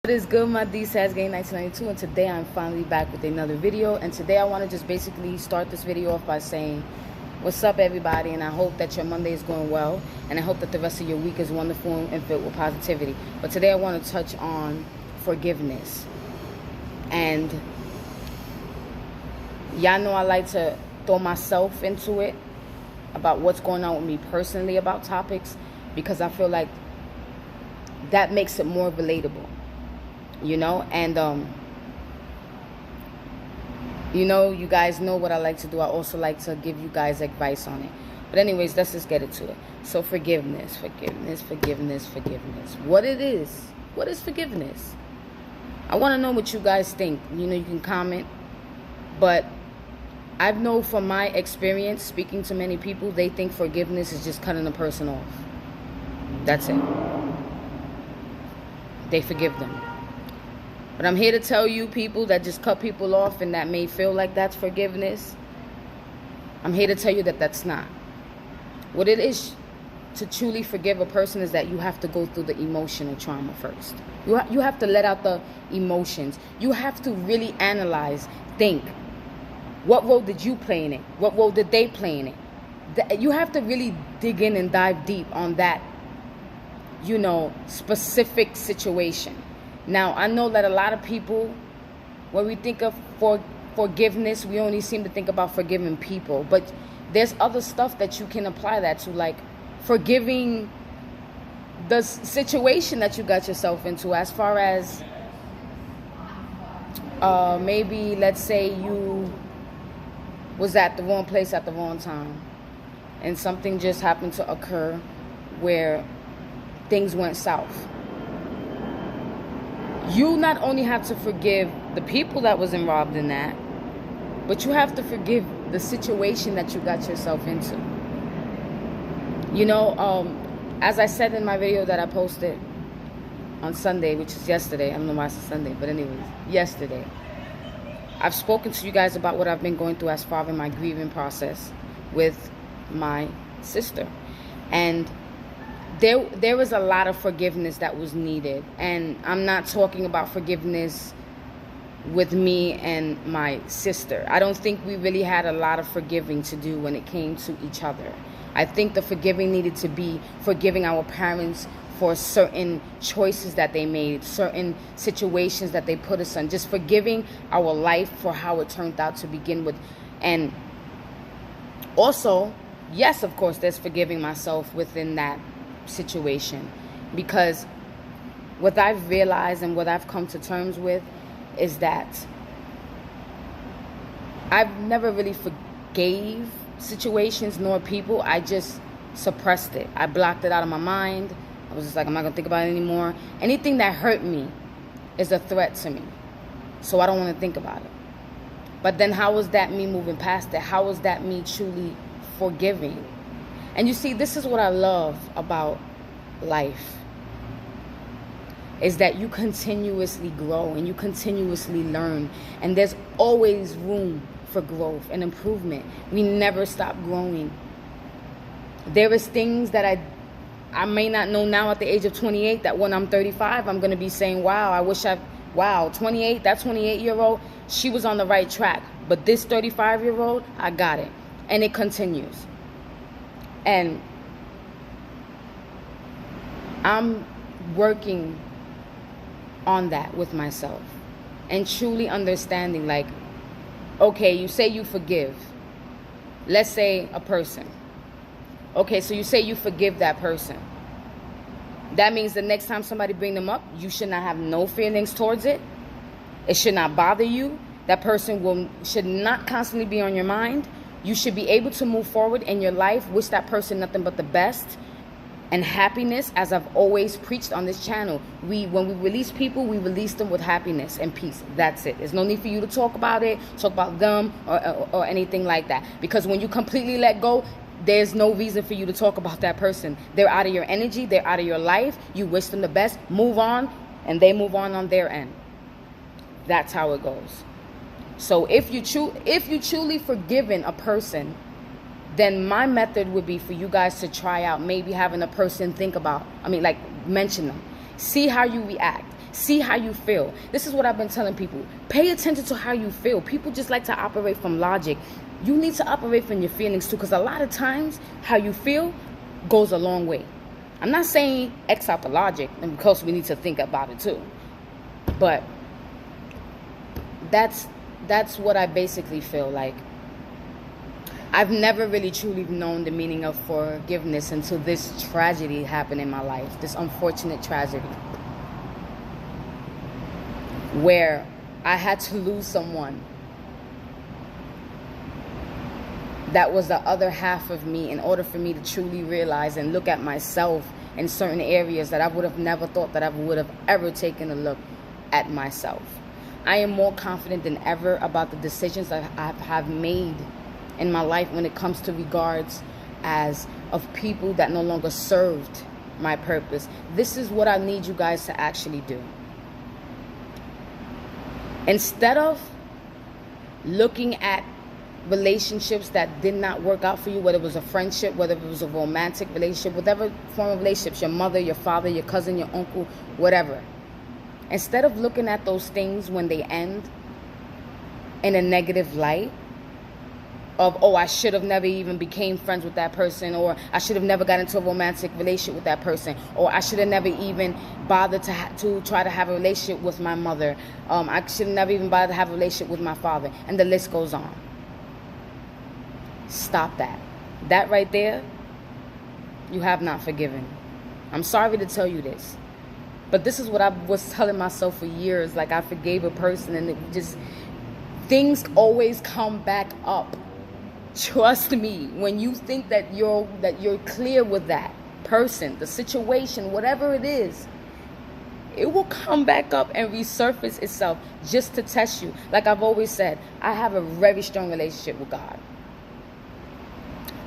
What is good, my D Sads Gang 1992, and today I'm finally back with another video. And today I want to just basically start this video off by saying, what's up everybody, and I hope that your Monday is going well, and I hope that the rest of your week is wonderful and filled with positivity. But today I want to touch on forgiveness. And y'all know I like to throw myself into it about what's going on with me personally about topics, because I feel like that makes it more relatable. And you guys know what I like to do. I also like to give you guys advice on it. But anyways, let's just get into it. So forgiveness. What is forgiveness? I want to know what you guys think. You can comment. But I know from my experience speaking to many people, they think forgiveness is just cutting a person off. That's it. They forgive them. But I'm here to tell you, people that just cut people off and that may feel like that's forgiveness, I'm here to tell you that that's not. What it is to truly forgive a person is that you have to go through the emotional trauma first. You have to let out the emotions. You have to really analyze, think. What role did you play in it? What role did they play in it? You have to really dig in and dive deep on that, specific situation. Now, I know that a lot of people, when we think of forgiveness, we only seem to think about forgiving people. But there's other stuff that you can apply that to, like forgiving the situation that you got yourself into, as far as maybe, let's say you was at the wrong place at the wrong time, and something just happened to occur where things went south. You not only have to forgive the people that was involved in that, but you have to forgive the situation that you got yourself into. As I said in my video that I posted on Sunday, which is yesterday. I don't know why it's Sunday, but anyways, yesterday. I've spoken to you guys about what I've been going through as far as my grieving process with my sister. And there was a lot of forgiveness that was needed. And I'm not talking about forgiveness with me and my sister. I don't think we really had a lot of forgiving to do when it came to each other. I think the forgiving needed to be forgiving our parents for certain choices that they made, certain situations that they put us in, just forgiving our life for how it turned out to begin with. And also, yes, of course, there's forgiving myself within that situation, because what I've realized and what I've come to terms with is that I've never really forgave situations nor people. I just suppressed it. I blocked it out of my mind. I was just like, I'm not gonna think about it anymore. Anything that hurt me is a threat to me, so I don't want to think about it. But then how was that me moving past it? How was that me truly forgiving? And you see, this is what I love about life, is that you continuously grow and you continuously learn, and there's always room for growth and improvement. We never stop growing. There is things that I may not know now at the age of 28 that when I'm 35, I'm going to be saying, wow, 28, that 28-year-old, she was on the right track. But this 35-year-old, I got it. And it continues. And I'm working on that with myself and truly understanding, like, okay, you say you forgive. Let's say a person. Okay, so you say you forgive that person. That means the next time somebody bring them up, you should not have no feelings towards it. It should not bother you. That person should not constantly be on your mind. You should be able to move forward in your life, wish that person nothing but the best and happiness, as I've always preached on this channel. When we release people, we release them with happiness and peace. That's it. There's no need for you to talk about it, talk about them, or anything like that. Because when you completely let go, there's no reason for you to talk about that person. They're out of your energy. They're out of your life. You wish them the best. Move on, and they move on their end. That's how it goes. So if you truly forgiven a person, then my method would be for you guys to try out maybe having a person mention them. See how you react. See how you feel. This is what I've been telling people. Pay attention to how you feel. People just like to operate from logic. You need to operate from your feelings too, because a lot of times how you feel goes a long way. I'm not saying X out the logic, and because we need to think about it too. But that's what I basically feel like. I've never really truly known the meaning of forgiveness until this tragedy happened in my life. This unfortunate tragedy. Where I had to lose someone that was the other half of me in order for me to truly realize and look at myself in certain areas that I would have never thought that I would have ever taken a look at myself. I am more confident than ever about the decisions that I have made in my life when it comes to regards as of people that no longer served my purpose. This is what I need you guys to actually do. Instead of looking at relationships that did not work out for you, whether it was a friendship, whether it was a romantic relationship, whatever form of relationships, your mother, your father, your cousin, your uncle, whatever. Instead of looking at those things when they end in a negative light of, oh, I should have never even became friends with that person, or I should have never got into a romantic relationship with that person, or I should have never even bothered to try to have a relationship with my mother. I should have never even bothered to have a relationship with my father, and the list goes on. Stop that. That right there, you have not forgiven. I'm sorry to tell you this, but this is what I was telling myself for years. Like, I forgave a person, and it just, things always come back up. Trust me, when you think that you're clear with that person, the situation, whatever it is, it will come back up and resurface itself just to test you. Like I've always said, I have a very strong relationship with God.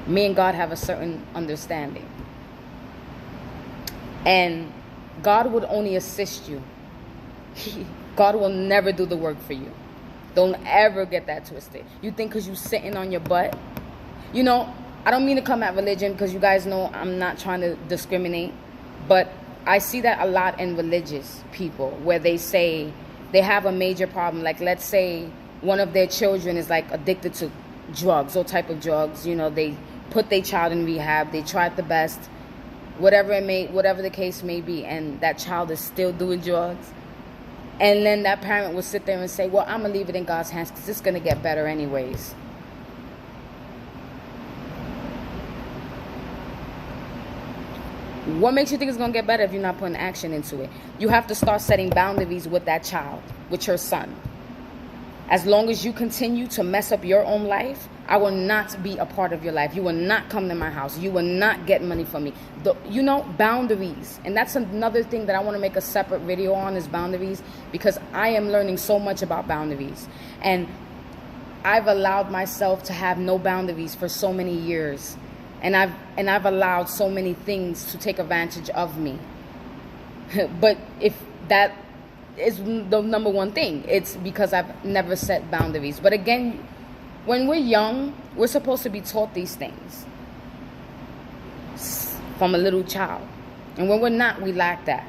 Me and God have a certain understanding. And God would only assist you. God will never do the work for you. Don't ever get that twisted. You think because you're sitting on your butt. You know, I don't mean to come at religion, because you guys know I'm not trying to discriminate. But I see that a lot in religious people, where they say they have a major problem. Like, let's say one of their children is like addicted to drugs, all type of drugs. You know, they put their child in rehab. They tried the best, whatever the case may be, and that child is still doing drugs. And then that parent will sit there and say, well, I'm going to leave it in God's hands because it's going to get better anyways. What makes you think it's going to get better if you're not putting action into it? You have to start setting boundaries with that child, with your son. As long as you continue to mess up your own life, I will not be a part of your life. You will not come to my house. You will not get money from me. Boundaries. And that's another thing that I want to make a separate video on, is boundaries, because I am learning so much about boundaries. And I've allowed myself to have no boundaries for so many years. And I've allowed so many things to take advantage of me. But if that is the number one thing, it's because I've never set boundaries. But again, when we're young, we're supposed to be taught these things from a little child. And when we're not, we lack that.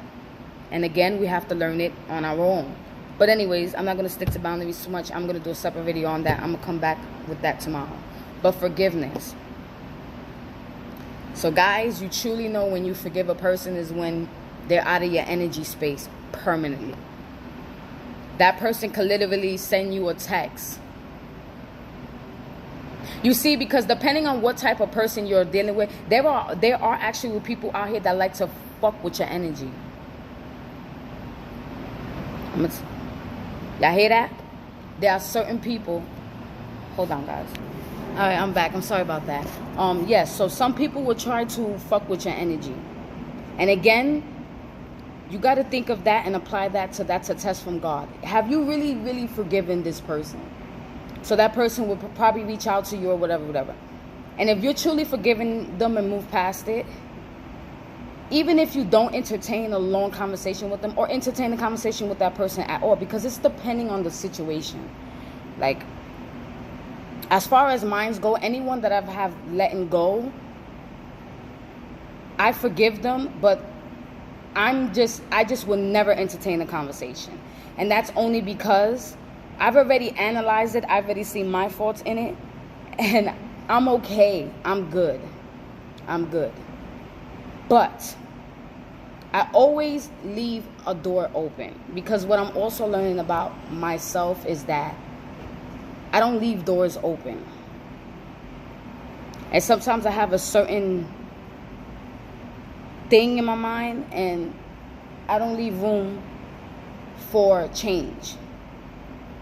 And again, we have to learn it on our own. But anyways, I'm not going to stick to boundaries too much. I'm going to do a separate video on that. I'm going to come back with that tomorrow. But forgiveness. So guys, you truly know when you forgive a person is when they're out of your energy space permanently. That person could literally send you a text. You see, because depending on what type of person you're dealing with, there are actually people out here that like to fuck with your energy. Y'all hear that? There are certain people. Hold on, guys. All right, I'm back. I'm sorry about that. Yes, so some people will try to fuck with your energy. And again, you got to think of that and apply that to that's a test from God. Have you really, really forgiven this person? So that person will probably reach out to you or whatever. And if you're truly forgiving them and move past it, even if you don't entertain a long conversation with them or entertain a conversation with that person at all, because it's depending on the situation. Like, as far as minds go, anyone that I have letting go, I forgive them, but I just will never entertain the conversation. And that's only because I've already analyzed it. I've already seen my faults in it. And I'm okay. I'm good. But I always leave a door open, because what I'm also learning about myself is that I don't leave doors open. And sometimes I have a certain thing in my mind and I don't leave room for change.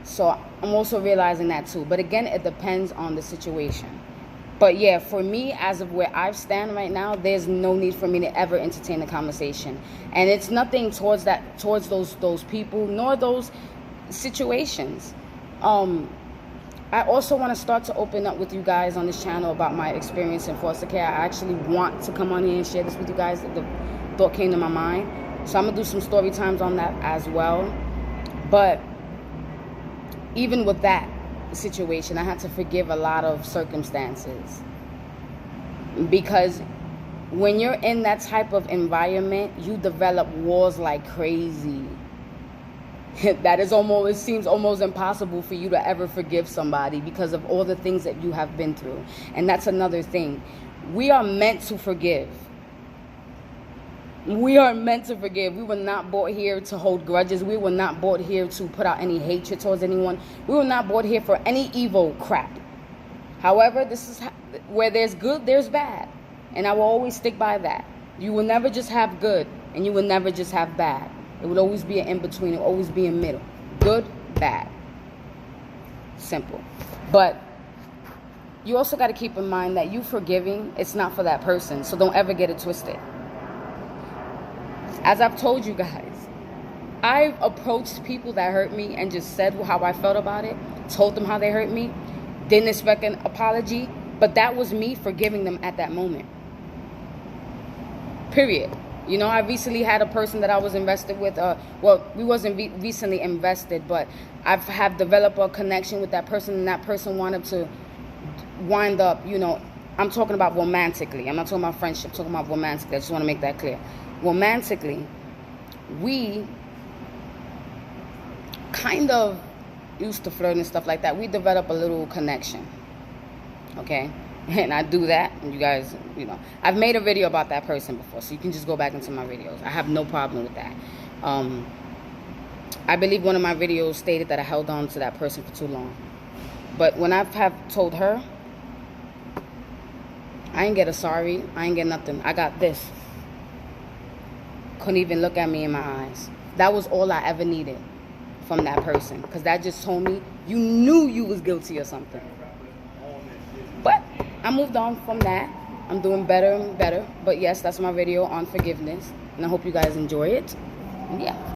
So I'm also realizing that too. But again, it depends on the situation. But yeah, for me, as of where I stand right now, there's no need for me to ever entertain a conversation. And it's nothing towards those people, nor those situations. I also want to start to open up with you guys on this channel about my experience in foster care. I actually want to come on here and share this with you guys. The thought came to my mind. So I'm going to do some story times on that as well. But even with that situation, I had to forgive a lot of circumstances. Because when you're in that type of environment, you develop walls like crazy. That is almost, it seems almost impossible for you to ever forgive somebody because of all the things that you have been through. And that's another thing. We are meant to forgive. We are meant to forgive. We were not brought here to hold grudges. We were not brought here to put out any hatred towards anyone. We were not brought here for any evil crap. However, this is where there's good, there's bad. And I will always stick by that. You will never just have good, and you will never just have bad. It would always be an in-between. It would always be in middle. Good, bad. Simple. But you also got to keep in mind that you forgiving, it's not for that person. So don't ever get it twisted. As I've told you guys, I've approached people that hurt me and just said how I felt about it. Told them how they hurt me. Didn't expect an apology. But that was me forgiving them at that moment. Period. You know, I recently had a person that I was invested with. Well, we wasn't recently invested, but have developed a connection with that person, and that person wanted to wind up, you know, I'm talking about romantically. I'm not talking about friendship, I'm talking about romantically. I just want to make that clear. Romantically, we kind of used to flirt and stuff like that. We developed a little connection. Okay? And I do that, and you guys, you know, I've made a video about that person before, so you can just go back into my videos. I have no problem with that. I believe one of my videos stated that I held on to that person for too long. But when I have told her, I ain't get a sorry, I ain't get nothing. I got this. Couldn't even look at me in my eyes. That was all I ever needed from that person, because that just told me you knew you was guilty or something. But I moved on from that. I'm doing better and better. But yes, that's my video on forgiveness. And I hope you guys enjoy it. And yeah.